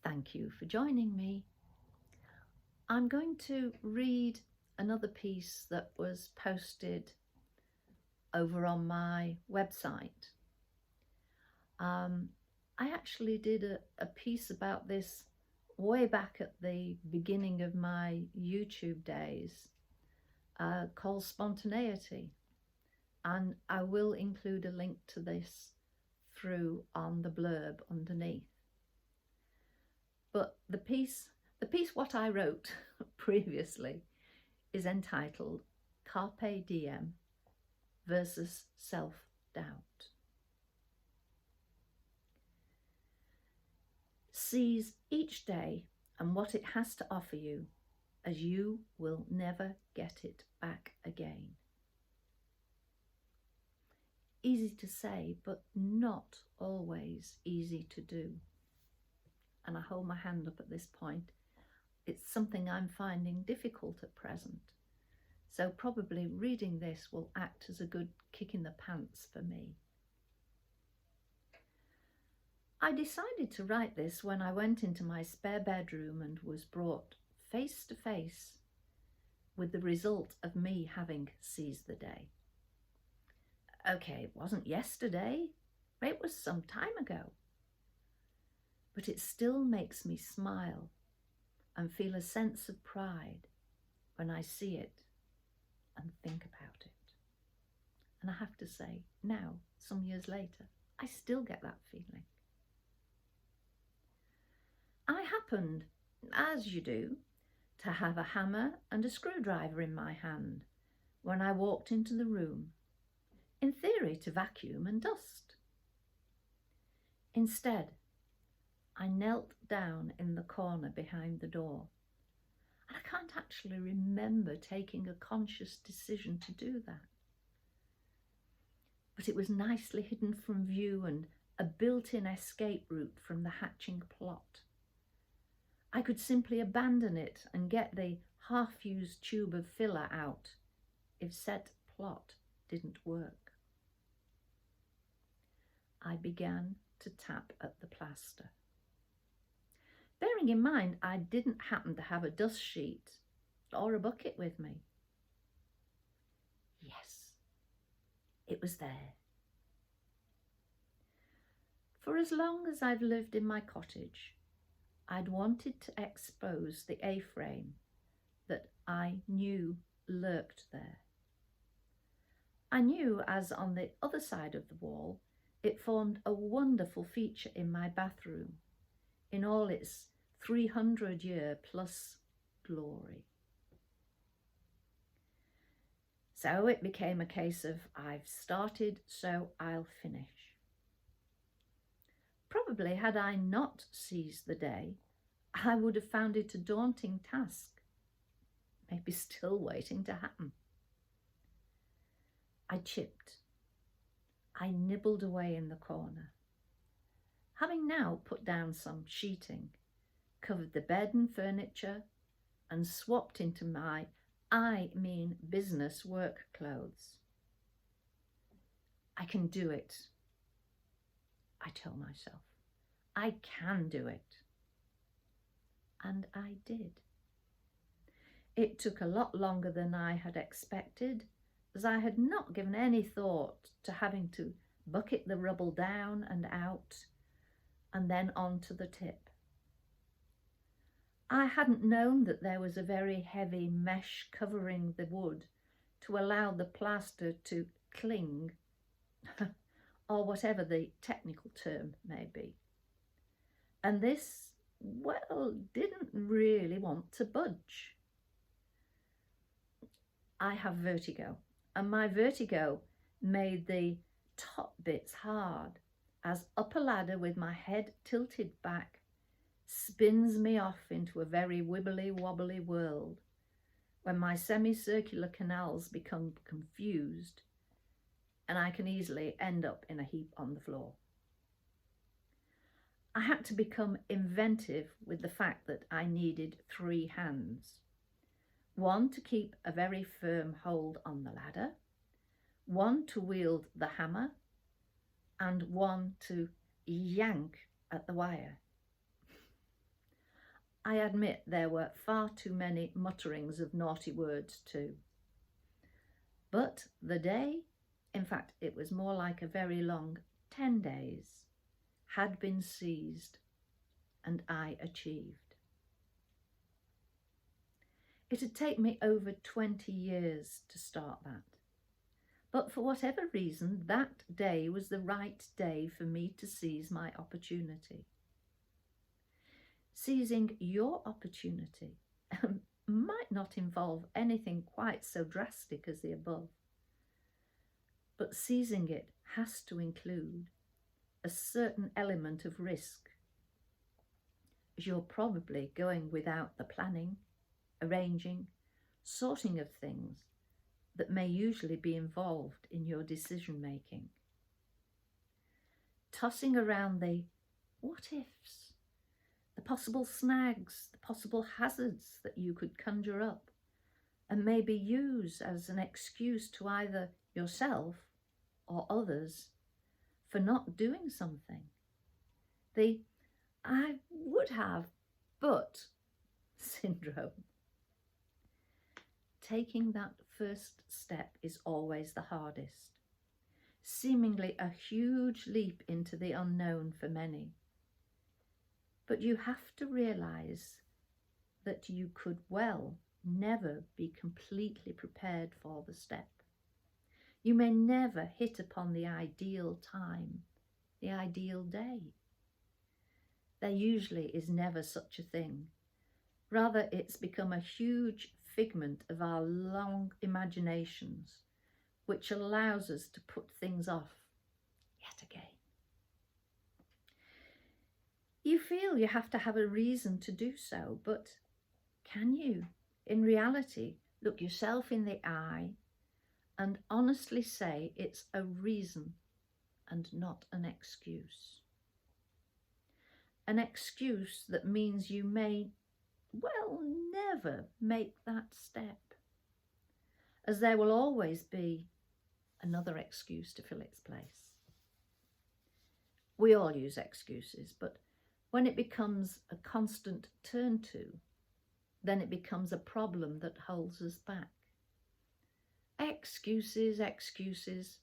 Thank you for joining me. I'm going to read another piece that was posted over on my website. I actually did a piece about this way back at the beginning of my YouTube days called Spontaneity, and I will include a link to this through on the blurb underneath. But the piece what I wrote previously is entitled Carpe Diem versus Self-Doubt. Seize each day and what it has to offer you, as you will never get it back again. Easy to say, but not always easy to do. And I hold my hand up at this point. It's something I'm finding difficult at present. So probably reading this will act as a good kick in the pants for me. I decided to write this when I went into my spare bedroom and was brought face to face with the result of me having seized the day. Okay, it wasn't yesterday, it was some time ago. But it still makes me smile and feel a sense of pride when I see it and think about it. And I have to say, now, some years later, I still get that feeling. I happened, as you do, to have a hammer and a screwdriver in my hand when I walked into the room, in theory to vacuum and dust. Instead, I knelt down in the corner behind the door. And I can't actually remember taking a conscious decision to do that. But it was nicely hidden from view and a built-in escape route from the hatching plot. I could simply abandon it and get the half-used tube of filler out if said plot didn't work. I began to tap at the plaster. Bearing in mind, I didn't happen to have a dust sheet or a bucket with me. Yes, it was there. For as long as I've lived in my cottage, I'd wanted to expose the A-frame that I knew lurked there. I knew, as on the other side of the wall, it formed a wonderful feature in my bathroom, in all its 300-year-plus glory. So it became a case of I've started, so I'll finish. Probably had I not seized the day, I would have found it a daunting task, maybe still waiting to happen. I chipped. I nibbled away in the corner. Having now put down some sheeting, covered the bed and furniture, and swapped into my, business work clothes. I can do it, I told myself. I can do it. And I did. It took a lot longer than I had expected, as I had not given any thought to having to bucket the rubble down and out, and then onto the tip. I hadn't known that there was a very heavy mesh covering the wood to allow the plaster to cling, or whatever the technical term may be. And this, well, didn't really want to budge. I have vertigo, and my vertigo made the top bits hard, as up a ladder with my head tilted back spins me off into a very wibbly-wobbly world when my semicircular canals become confused and I can easily end up in a heap on the floor. I had to become inventive with the fact that I needed 3 hands. One to keep a very firm hold on the ladder, one to wield the hammer, and one to yank at the wire. I admit there were far too many mutterings of naughty words too. But the day, in fact, it was more like a very long 10 days, had been seized, and I achieved. It had taken me over 20 years to start that. But for whatever reason, that day was the right day for me to seize my opportunity. Seizing your opportunity might not involve anything quite so drastic as the above, but seizing it has to include a certain element of risk, as you're probably going without the planning, arranging, sorting of things that may usually be involved in your decision making. Tossing around the what ifs, the possible snags, the possible hazards that you could conjure up and maybe use as an excuse to either yourself or others for not doing something. The I would have, but syndrome. Taking that first step is always the hardest, seemingly a huge leap into the unknown for many. But you have to realise that you could well never be completely prepared for the step. You may never hit upon the ideal time, the ideal day. There usually is never such a thing. Rather, it's become a huge figment of our long imaginations, which allows us to put things off yet again. You feel you have to have a reason to do so, but can you, in reality, look yourself in the eye and honestly say it's a reason and not an excuse? An excuse that means you may, well, never make that step, as there will always be another excuse to fill its place. We all use excuses, but when it becomes a constant turn to, then it becomes a problem that holds us back. Excuses, excuses,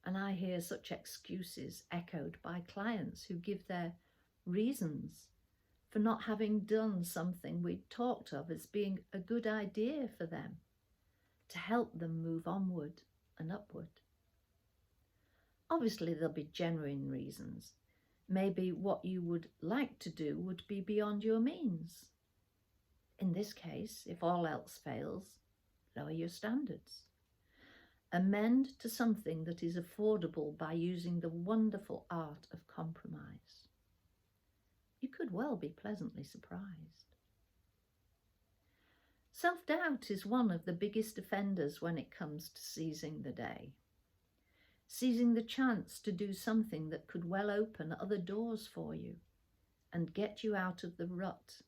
and I hear such excuses echoed by clients who give their reasons for not having done something we talked of as being a good idea for them to help them move onward and upward. Obviously, there'll be genuine reasons. Maybe what you would like to do would be beyond your means. In this case, if all else fails, lower your standards. Amend to something that is affordable by using the wonderful art of compromise. You could well be pleasantly surprised. Self-doubt is one of the biggest offenders when it comes to seizing the day. Seizing the chance to do something that could well open other doors for you and get you out of the rut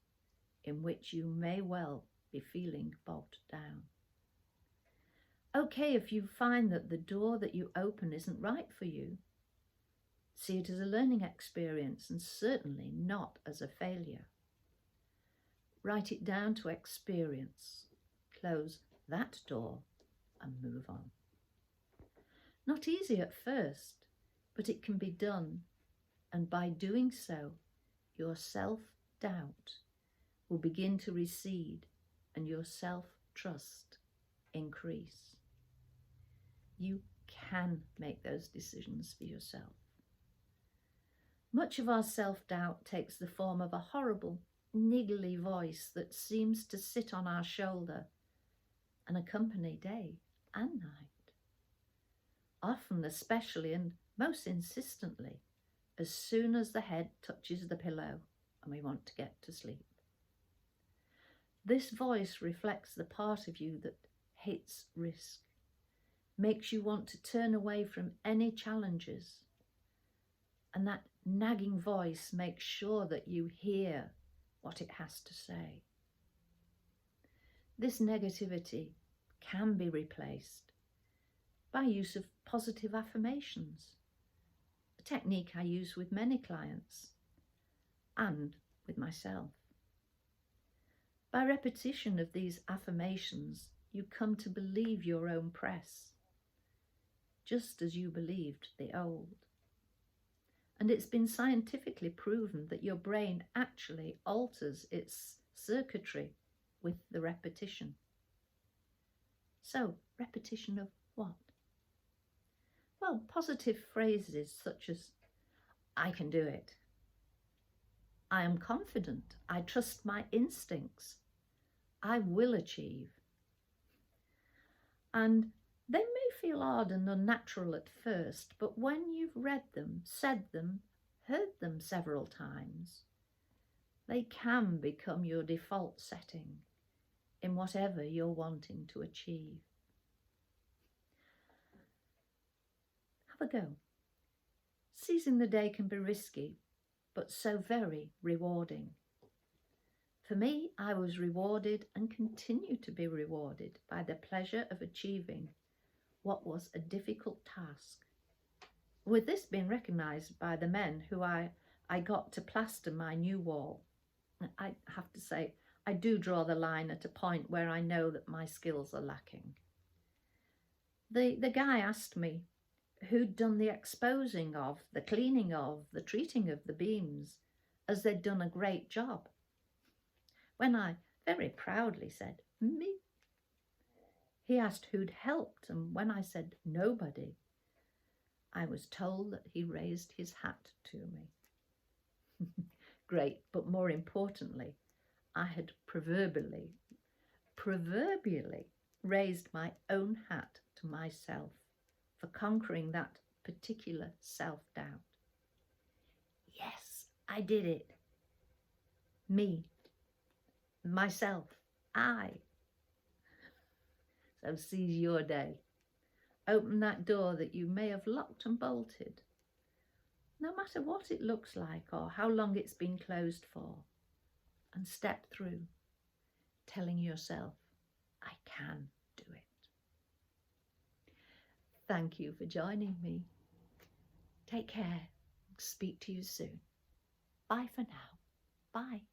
in which you may well be feeling bogged down. Okay, if you find that the door that you open isn't right for you, see it as a learning experience and certainly not as a failure. Write it down to experience, close that door and move on. Not easy at first, but it can be done, and by doing so, your self-doubt will begin to recede and your self-trust increase. You can make those decisions for yourself. Much of our self-doubt takes the form of a horrible, niggly voice that seems to sit on our shoulder and accompany day and night. Often, especially and most insistently, as soon as the head touches the pillow and we want to get to sleep. This voice reflects the part of you that hates risk, makes you want to turn away from any challenges, and that nagging voice makes sure that you hear what it has to say. This negativity can be replaced by use of positive affirmations, a technique I use with many clients and with myself. By repetition of these affirmations, you come to believe your own press, just as you believed the old. And it's been scientifically proven that your brain actually alters its circuitry with the repetition. So, repetition of what? Well, positive phrases such as, I can do it. I am confident. I trust my instincts. I will achieve. And they may feel odd and unnatural at first, but when you've read them, said them, heard them several times, they can become your default setting in whatever you're wanting to achieve. Have a go. Seizing the day can be risky, but so very rewarding. For me, I was rewarded and continue to be rewarded by the pleasure of achieving what was a difficult task. With this being recognised by the men who I got to plaster my new wall, I have to say, I do draw the line at a point where I know that my skills are lacking. The guy asked me who'd done the exposing of, the cleaning of, the treating of the beams, as they'd done a great job. When I very proudly said, me. He asked who'd helped, and when I said nobody, I was told that he raised his hat to me. Great, but more importantly, I had proverbially raised my own hat to myself for conquering that particular self-doubt. Yes, I did it. Me, myself, I. So seize your day. Open that door that you may have locked and bolted, no matter what it looks like or how long it's been closed for, and step through, telling yourself, I can do it. Thank you for joining me. Take care. Speak to you soon. Bye for now. Bye.